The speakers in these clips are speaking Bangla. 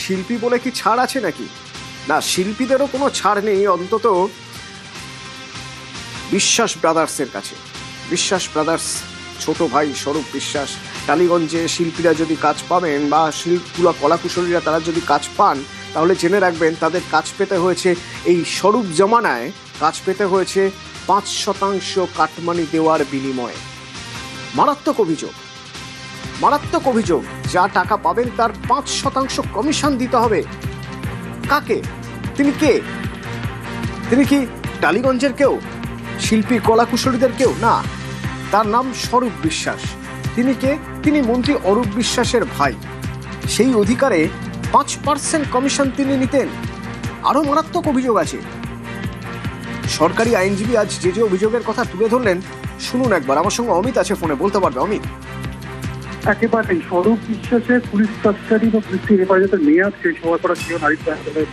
শিল্পী বলে কি ছাড় আছে নাকি? না, শিল্পীদেরও কোনো ছাড় নেই, অন্তত বিশ্বাস ব্রাদার্সের কাছে। বিশ্বাস ব্রাদার্স ছোট ভাই স্বরূপ বিশ্বাস, টালিগঞ্জে শিল্পীরা যদি কাজ পাবেন বা শিল্পগুলো কলাকুশলীরা তারা যদি কাজ পান, তাহলে জেনে রাখবেন তাদের কাজ পেতে হয়েছে, এই স্বরূপ জমানায় কাজ পেতে হয়েছে 5% কাটমানি দেওয়ার বিনিময়ে। মারাত্মক অভিযোগ, মারাত্মক অভিযোগ। যা টাকা পাবেন তার 5% কমিশন দিতে হবে। কাকে? তিনি কে? তিনি কি টালিগঞ্জের কেউ, শিল্পী কলাকুশলীদের কেউ? না, তার নাম স্বরূপ বিশ্বাস। তিনি কে? তিনি মন্ত্রী অরূপ বিশ্বাসের ভাই। সেই অধিকারে 5% কমিশন তিনি নিতেন। আরো মারাত্মক অভিযোগ আছে। সরকারি আইনজীবী আজ যে অভিযোগের কথা তুলে ধরলেন, শুনুন একবার। আমার সঙ্গে অমিত আছে ফোনে, বলতে পারবে অমিত? একেবারে স্বরূপ বিশ্বাসের পুলিশ কাস্টাডি বা পুলিশ হেফাজতের মেয়াদ শেষ হওয়ার পর নারী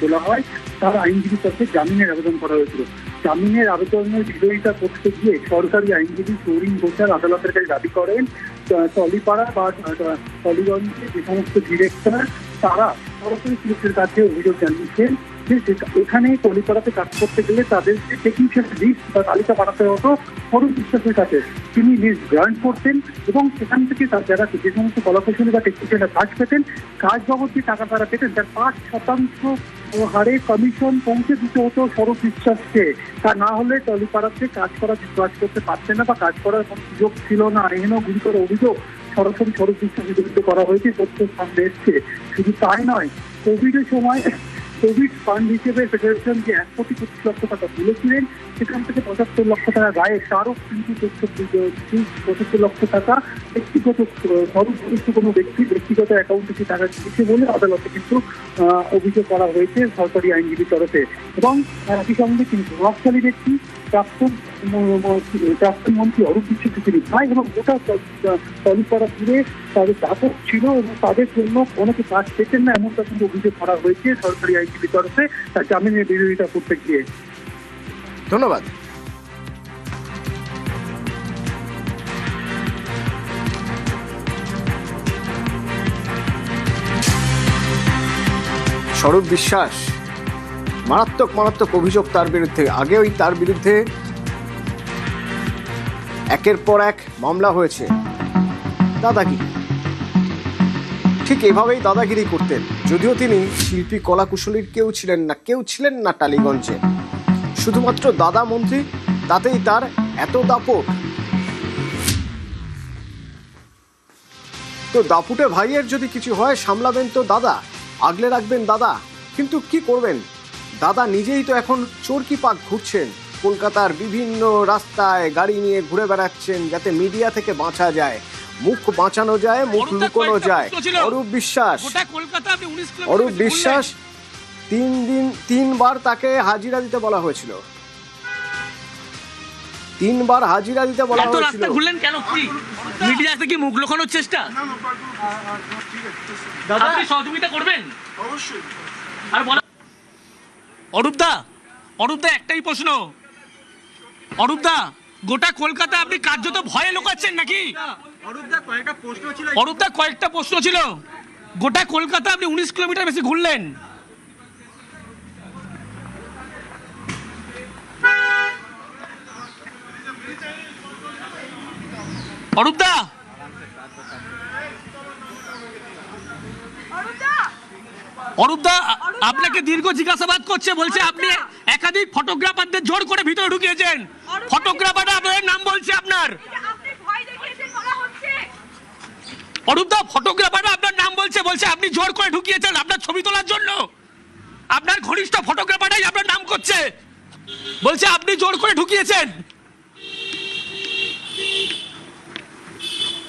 তোলা হয়। তার আইনজীবীর তরফে জামিনের আবেদন করা হয়েছিল। জামিনের আবেদনের বিরোধিতা করতে গিয়ে সরকারি আইনজীবী সৌরিন ঘোষাল আদালতের কাছে দাবি করেন টলিপাড়া বা টলিগঞ্জে যে সমস্ত ডিরেক্টর তারা সরাসরি পুলিশের কাছে অভিযোগ জানিয়েছেন যে এখানে টলিপাড়াতে কাজ করতে গেলে তাদের টেকনিশিয়ান লিস্ট বা তালিকা পাঠাতে হতো স্বরূপ বিশ্বাসের কাছে। তিনি লিস্ট গ্রান্ট করতেন এবং সেখান থেকে তার যারা যে সমস্ত কলাকুশলী বা টেকনিশিয়ানরা কাজ পেতেন, কাজ বাবদ যে টাকা তারা পেতেন তার 5% হারে কমিশন পৌঁছে দিতে হতো স্বরূপ বিশ্বাসকে। তা না হলে টলিপাড়াতে কাজ করতে পারতেন না বা কাজ করার কোনো সুযোগ ছিল না। এহেন গুরুতর অভিযোগ সরাসরি স্বরূপ বিশ্বাসের বিরুদ্ধে করা হয়েছে, তথ্য সামনে এসছে। শুধু তাই নয়, কোভিডের সময় কোভিড ফান্ড হিসেবে ফেডারেশন যে 125 লক্ষ টাকা তুলেছিলেন, সেখান থেকে 75 লক্ষ টাকা গায়ে তারও কিন্তু 75 লক্ষ টাকা ব্যক্তিগত সর্বনির্দিষ্ট কোনো ব্যক্তিগত অ্যাকাউন্টে সে টাকা দিয়েছে বলে আদালতে কিন্তু অভিযোগ করা হয়েছে সরকারি আইনজীবীর তরফে। এবং একই সঙ্গে তিনি প্রভাবশালী ব্যক্তি, প্রাক্তন মন্ত্রী অরূপ বিশ্বাসের তিনি ভাই, এবং গোটা টলিপাড়া জুড়ে তাদের দাপট ছিল এবং তাদের জন্য অনেকে কাজ পেতেন না, এমনটা কিন্তু অভিযোগ করা হয়েছে সরকারি আইনজীবীর তরফে তার জামিনের বিরোধিতা করতে গিয়ে। ধন্যবাদ। স্বরূপ বিশ্বাস, মারাত্মক মারাত্মক অভিযোগ তার বিরুদ্ধে। আগেও তার বিরুদ্ধে একের পর এক মামলা হয়েছে। দাদাগিরি, ঠিক এভাবেই দাদাগিরি করতেন। যদিও তিনি শিল্পী কলাকুশলীর কেউ ছিলেন না টালিগঞ্জে, শুধুমাত্র দাদা মন্ত্রী, তাতেই তার এত দাপট। তো দাপুটে ভাইয়ের যদি কিছু হয় সামলাবেন তো দাদা, আগলে রাখবেন দাদা। কিন্তু কি করবেন, দাদা নিজেই তো এখন চোরকি পাক ঘুরছেন, কলকাতার বিভিন্ন রাস্তায় গাড়ি নিয়ে ঘুরে বেড়াচ্ছেন যাতে মিডিয়া থেকে বাঁচা যায়, মুখ বাঁচানো যায়, মুখ লুকোনো যায়। অরূপ বিশ্বাস 3বার তাকে হাজিরা দিতে বলা হয়েছিল। 3বার হাজিরা দিতে বলা হয়েছিল। রাস্তা ঘুরলেন কেন? কি মিডিয়া থেকে মুখ লুকানোর চেষ্টা? দাদা আপনি সহযোগিতা করবেন অবশ্যই। আর বলা অরূপদা একটাই প্রশ্ন। অরূপদা, গোটা কলকাতা আপনি কার্যত ভয়ে লুকাচ্ছেন নাকি? অরূপদা কয়েকটা প্রশ্ন ছিল। গোটা কলকাতা আপনি 19 কিলোমিটার বেশি ঘুরলেন। অরূপদা আপনাকে দীর্ঘ জিজ্ঞাসাবাদ করছে, বলছে আপনি একাধিক ফটোগ্রাফারদের জোর করে ভিতরে ঢুকিয়েছেন। ফটোগ্রাফাররা আপনাদের নাম বলছে আপনার। অরূপদা, ফটোগ্রাফাররা আপনার নাম বলছে আপনি জোর করে ঢুকিয়েছেন আপনার ছবি তোলার জন্য। আপনার ঘনিষ্ঠ ফটোগ্রাফাররাই আপনার নাম করছে, বলছে আপনি জোর করে ঢুকিয়েছেন।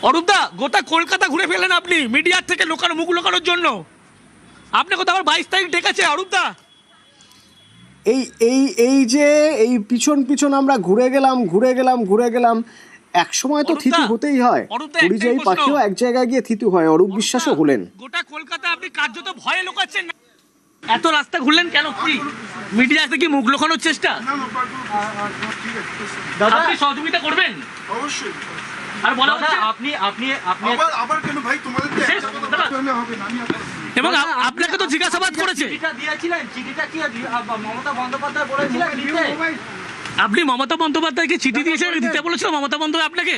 অরূপদা, গোটা কলকাতা ঘুরে ফেলেন আপনি মিডিয়ার থেকে মুখ লুকানোর জন্য। আপনি কোথাও 22 তারিখ ডেকেছে অরূপদা। এই যে এই পিছন আমরা ঘুরে গেলাম, এক সময় তো থিতু হতেই হয়। পরিযায়ী পাখিও এক জায়গায় গিয়ে থিতু হয়, অরূপ বিশ্বাসও হলেন। গোটা কলকাতা আপনি কার্যত ভয়ে লুকাচ্ছেন। এত রাস্তা ঘুরলেন কেন? কি মিডিয়া থেকে মুখ লুকানোর চেষ্টা? দাদা আপনি সহযোগিতা করবেন অবশ্যই। আর বলা হচ্ছে আপনি আবার কেন ভাই, তোমাদের হবে না। এবং আপনাকে তো জিজ্ঞাসাবাদ করেছে। আপনি মমতা বন্দ্যোপাধ্যায়কে চিঠি দিয়েছিলেন, দিতে বলেছিল মমতা বন্দ্যোপাধ্যায় আপনাকে?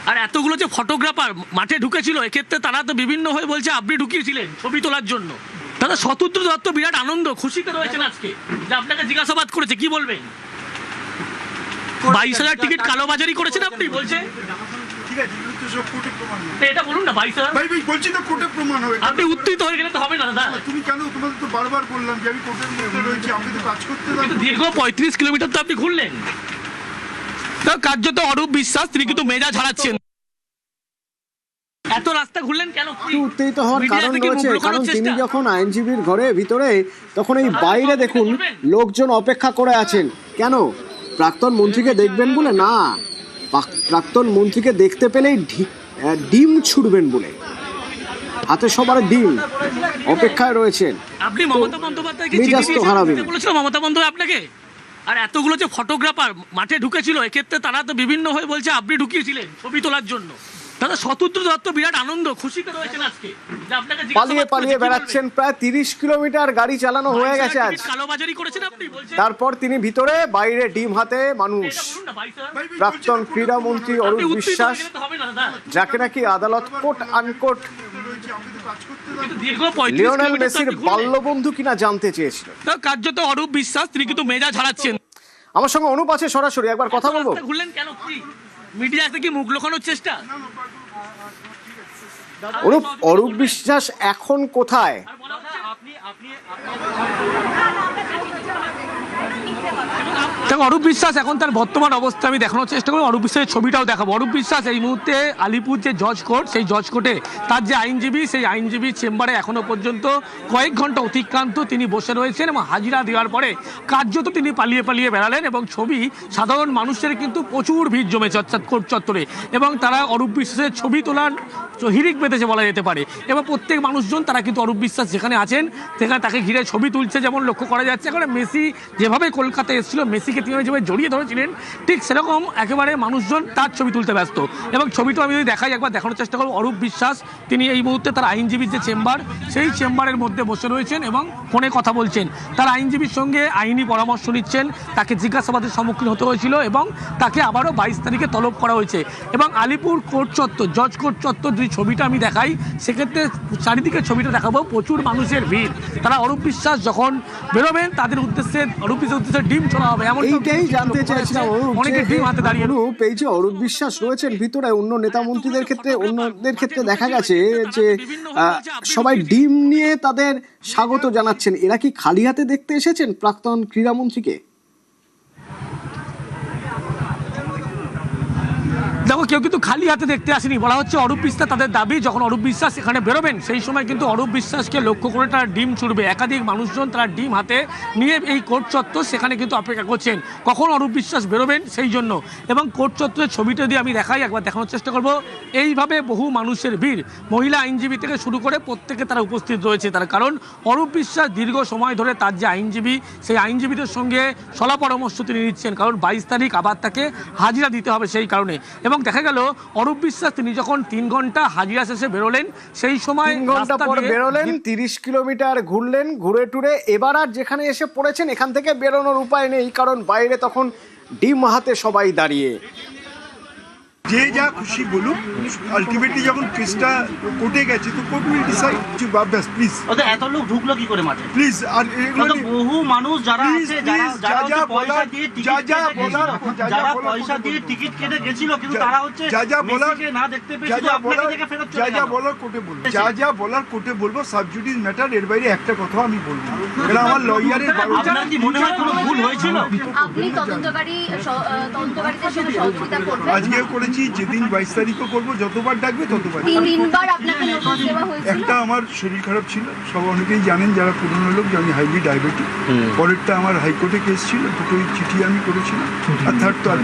আর এতগুলো যে ফটোগ্রাফার মাঠে ঢুকেছিল, এক্ষেত্রে তারা তো বিভিন্ন হয়ে বলছে আপনি ঢুকিয়েছিলেন ছবি তোলার জন্য। তারা শতদ্রু দত্ত বিরাট আনন্দ খুশিতে রয়েছেন আজকে যে আপনাকে জিজ্ঞাসাবাদ করেছে, কি বলবেন? 22,000 টিকিট কালোবাজারি করেছেন আপনি বলছে, এটা বলুন না। 22,000 বলছি তো কোর্টে প্রমাণ হবে। আপনি উত্তেজিত হয়ে গেলে তো হবে না দাদা। তুমি কেন? তোমাদের তো বারবার বললাম যে আমি কোর্টের মধ্যে রয়েছি, আমাকে তো কাজ করতে দাও। দীর্ঘ 35 কিলোমিটার তো আপনি ঘুরলেন। কার্যত অরূপ বিশ্বাস তিনি কিন্তু মেজাজ হারাচ্ছেন। এত রাস্তা ঘুরলেন কেন? একটু উত্তেজিত হওয়ার কারণ রয়েছে, কারণ তিনি যখন আইনজীবীর ঘরে ভিতরে, তখন এই বাইরে দেখুন লোকজন অপেক্ষা করে আছেন। কেন? প্রাক্তন মন্ত্রীকে দেখবেন বলে না, প্রাক্তন মন্ত্রীকে দেখতে পেলেই ডিম ছুড়বেন বলে, হাতে সবার ডিম অপেক্ষায় রয়েছেন। আপনি মমতা বন্দ্যোপাধ্যায়কে মেজাজ তো হারাবেন। বলেছিল মমতা বন্দ্যোপাধ্যায় আপনাকে? আর এতগুলো যে ফটোগ্রাফার মাঠে ঢুকেছিল, এক্ষেত্রে তারা তো বিভিন্ন হয়ে বলছে আপনি ঢুকিয়েছিলেন ছবি তোলার জন্য। তারা শতদ্রু দত্ত বিরাট আনন্দ খুশিতে রয়েছেন আজকে যে আপনাকে পালিয়ে পালিয়ে বেড়াচ্ছেন। প্রায় 30 কিলোমিটার গাড়ি চালানো হয়ে গেছে আজ। কালোবাজারি করেছেন আপনি বলছেন। তারপর তিনি ভিতরে, বাইরে ডিম হাতে মানুষ। প্রাক্তন ক্রীড়ামন্ত্রী অরূপ বিশ্বাস, যাকে নাকি আদালত কোট আনকোট লিওনেল মেসির বাল্যবন্ধু কিনা জানতে চেয়েছিল। কার্যত অরূপ বিশ্বাস তিনি কিন্তু মেজাজ হারাচ্ছেন। আমার সঙ্গে অনুপ আছে সরাসরি, একবার কথা বলবো। ঘুরলেন কেন? মিডিয়া থেকে মুখ লুকানোর চেষ্টা? অরূপ বিশ্বাস এখন কোথায়? অরূপ বিশ্বাস এখন তার বর্তমান অবস্থা আমি দেখানোর চেষ্টা করি। অরূপ বিশ্বাসের ছবিটাও দেখাবো। অরূপ বিশ্বাস এই মুহূর্তে আলিপুর যে জজ কোর্ট, সেই জজ কোর্টে তার যে আইনজীবী, সেই আইনজীবীর চেম্বারে এখনো পর্যন্ত কয়েক ঘন্টা অতিক্রান্ত তিনি বসে রয়েছেন এবং হাজিরা দেওয়ার পরে কার্যত তিনি পালিয়ে পালিয়ে বেড়ালেন। এবং ছবি সাধারণ মানুষের কিন্তু প্রচুর ভিড় জমেছে কোর্ট চত্বরে, এবং তারা অরূপ বিশ্বাসের ছবি তোলার হিড়িক বেঁধেছে বলা যেতে পারে। এবং প্রত্যেক মানুষজন তারা কিন্তু অরূপ বিশ্বাস যেখানে আছেন সেখানে তাকে ঘিরে ছবি তুলছে, যেমন লক্ষ্য করা যাচ্ছে। এখন মেসি যেভাবে কলকাতায় এসেছিল, মেসিকে তিনি যেভাবে জড়িয়ে ধরেছিলেন, ঠিক সেরকম একেবারে মানুষজন তার ছবি তুলতে ব্যস্ত। এবং ছবিটা আমি যদি দেখাই, একবার দেখানোর চেষ্টা করব। অরূপ বিশ্বাস তিনি এই মুহূর্তে তার আইনজীবীর যে চেম্বার, সেই চেম্বারের মধ্যে বসে রয়েছেন এবং ফোনে কথা বলছেন। তার আইনজীবীর সঙ্গে আইনি পরামর্শ নিচ্ছেন। তাকে জিজ্ঞাসাবাদের সম্মুখীন হতে হয়েছিল এবং তাকে আবারও 22 তারিখে তলব করা হয়েছে। এবং আলিপুর কোর্ট চত্বর, জজ কোর্ট চত্বর যদি ছবিটা আমি দেখাই, সেক্ষেত্রে চারিদিকে ছবিটা দেখাবো, প্রচুর মানুষের ভিড়। তারা অরূপ বিশ্বাস যখন বেরোবেন, তাদের উদ্দেশ্যে অরূপ বিশ্বাসের উদ্দেশ্যে ডিম ছোড়া হবে, এমন এইটাই জানতে চাইছিলাম। অনেকে ডিম হাতে দাঁড়িয়ে এই যে অরূপ বিশ্বাস রয়েছেন ভিতরে, অন্য নেতা মন্ত্রীদের ক্ষেত্রে, অন্যদের ক্ষেত্রে দেখা গেছে যে সবাই ডিম নিয়ে তাদের স্বাগত জানাচ্ছেন। এরা কি খালি হাতে দেখতে এসেছেন প্রাক্তন ক্রীড়ামন্ত্রীকে? দেখো, কেউ কিন্তু খালি হাতে দেখতে আসেনি। বলা হচ্ছে অরূপ বিশ্বাস, তাদের দাবি যখন অরূপ বিশ্বাস এখানে বেরোবেন, সেই সময় কিন্তু অরূপ বিশ্বাসকে লক্ষ্য করে তারা ডিম ছুড়বে। একাধিক মানুষজন তারা ডিম হাতে নিয়ে এই কোর্ট চত্বর সেখানে কিন্তু অপেক্ষা করছেন কখন অরূপ বিশ্বাস বেরোবেন সেই জন্য। এবং কোর্ট চত্বরের ছবিটা যদি আমি দেখাই, একবার দেখানোর চেষ্টা করব। এইভাবে বহু মানুষের ভিড়, মহিলা আইনজীবী থেকে শুরু করে প্রত্যেকে তারা উপস্থিত রয়েছে। তার কারণ অরূপ বিশ্বাস দীর্ঘ সময় ধরে তার যে আইনজীবী, সেই আইনজীবীদের সঙ্গে সলা পরামর্শ তিনি নিচ্ছেন, কারণ 22 তারিখ আবার তাকে হাজিরা দিতে হবে সেই কারণে। এবং দেখা গেল অরূপ বিশ্বাস তিনি যখন 3 ঘন্টা হাজিরা শেষে বেরোলেন, সেই সময় 3 ঘন্টা পর বেরোলেন, 30 কিলোমিটার ঘুরলেন, ঘুরে টুরে এবার আর যেখানে এসে পড়েছেন এখান থেকে বেরোনোর উপায় নেই, কারণ বাইরে তখন ডিম হাতে সবাই দাঁড়িয়ে। যে যা খুশি বলুক, আলটিমেটলি যখন কেসটা কোর্টে গেছে তো কোর্ট উইল ডিসাইড। ব্যাস প্লিজ, ওদের এত লোক ঢুকলো কি করে মাঠে? প্লিজ। আর এগুলো বহু মানুষ যারা আছে, যারা পয়সা দিয়ে টিকিট কেটে গেছিল, কিন্তু তারা হচ্ছে মেসিকে না দেখতে পেয়ে শুধু আপনাকে দেখে ফেরত চলে গেল। যা বলার কোর্টে বলবো, যা বলার কোর্টে বলবো। সাবজুডিস ম্যাটার, এর বাইরে একটা কথা আমি বলবো না। এটা আমার লয়ারের। আপনার কি মনে হয় কোনো ভুল হয়েছিল? আপনি তদন্তকারীদের সঙ্গে সহযোগিতা করবেন? আজকেও করেছি, যেদিন 22 তারিখও করবো, যতবার ডাকবে ততবার। তিনবার আপনাকে নোটিশ দেওয়া হয়েছিল। একটা আমার শরীর খারাপ ছিল, সব অনেকেই জানেন যারা পুরনো লোক, যে আমি হাইলি ডায়াবেটিক। পরেরটা আমার হাইকোর্টে কেস ছিল, দুটোই চিঠি আমি করেছিলাম। আর থার্ড তো আর